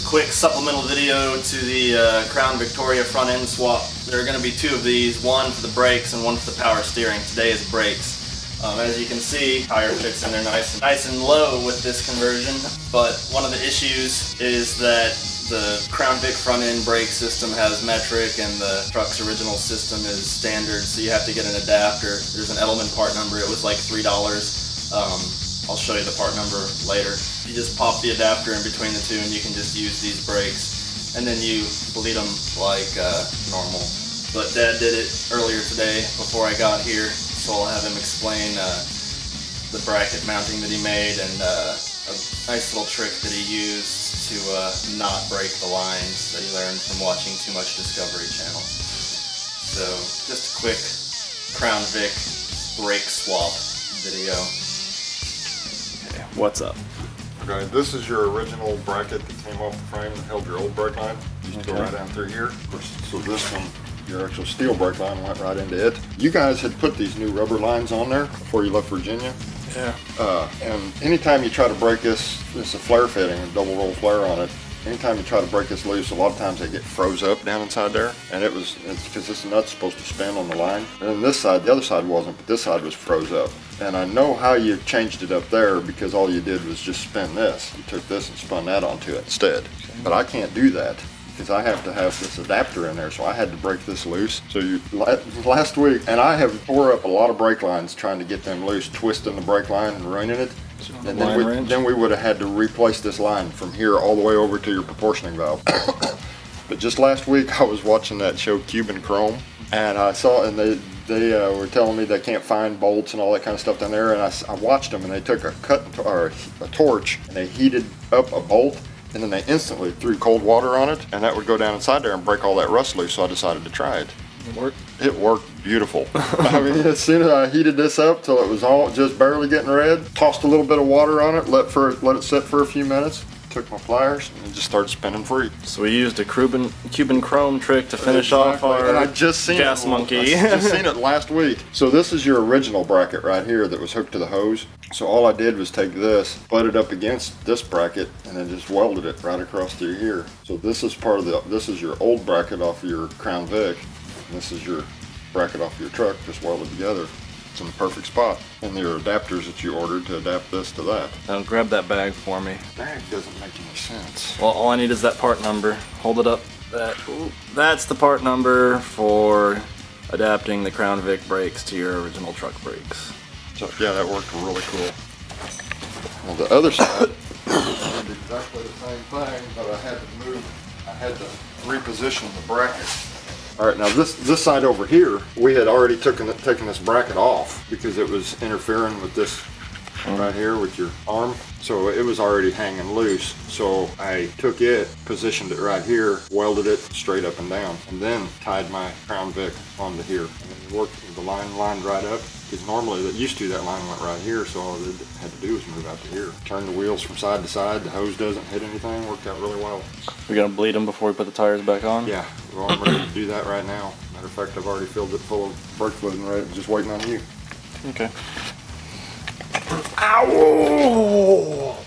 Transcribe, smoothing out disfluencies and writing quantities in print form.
quick supplemental video to the Crown Victoria front end swap. There are going to be two of these, one for the brakes and one for the power steering. Today is brakes. As you can see, tire fits in there nice and low with this conversion, but one of the issues is that the Crown Vic front end brake system has metric and the truck's original system is standard, so you have to get an adapter. There's an Element part number, it was like $3. I'll show you the part number later. You just pop the adapter in between the two and you can just use these brakes, and then you bleed them like normal. But Dad did it earlier today before I got here, so I'll have him explain the bracket mounting that he made and a nice little trick that he used to not break the lines that he learned from watching too much Discovery Channel. So just a quick Crown Vic brake swap video. Okay, what's up? Okay, this is your original bracket that came off the frame that held your old brake line. Just go right down through here. Of course, so this one, your actual steel brake line went right into it. You guys had put these new rubber lines on there before you left Virginia. Yeah. And anytime you try to break this, it's a flare fitting, a double roll flare on it. Anytime you try to break this loose, a lot of times they get froze up down inside there. And it's because this nut's supposed to spin on the line. And then this side, the other side wasn't, but this side was froze up. And I know how you changed it up there because all you did was just spin this. You took this and spun that onto it instead. But I can't do that because I have to have this adapter in there, so I had to break this loose. So last week, and I have tore up a lot of brake lines trying to get them loose, twisting the brake line and ruining it. And then we would have had to replace this line from here all the way over to your proportioning valve. But just last week I was watching that show Cuban Chrome, and I saw, and they were telling me they can't find bolts and all that kind of stuff down there, and I watched them, and they took a torch and they heated up a bolt, and then they instantly threw cold water on it, and that would go down inside there and break all that rust loose, so I decided to try it. It worked? It worked beautiful. I mean, as soon as I heated this up till it was all just barely getting red, tossed a little bit of water on it, let it sit for a few minutes, took my pliers, and it just started spinning free. So we used a Cuban Chrome trick to finish off our and I just seen gas monkey. I just seen it last week. So this is your original bracket right here that was hooked to the hose. So all I did was take this, butt it up against this bracket, and then just welded it right across through here. So this is this is your old bracket off of your Crown Vic, and this is your bracket off of your truck, just welded together. It's in the perfect spot. And your adapters that you ordered to adapt this to that. Now grab that bag for me. Bag doesn't make any sense. Well, all I need is that part number. Hold it up. That's the part number for adapting the Crown Vic brakes to your original truck brakes. So yeah, that worked really cool. On the other side, I did exactly the same thing, but I had to reposition the bracket. All right, now this side over here, we had already taken this bracket off because it was interfering with this right here with your arm. So it was already hanging loose. So I took it, positioned it right here, welded it straight up and down, and then tied my Crown Vic onto here. And it worked, the line lined right up. Because normally that line went right here, so all it had to do was move out to here. Turn the wheels from side to side, the hose doesn't hit anything, worked out really well. We're gonna bleed them before we put the tires back on? Yeah, well, I'm ready to do that right now. Matter of fact, I've already filled it full of brake fluid and ready, just waiting on you. Okay. Ow!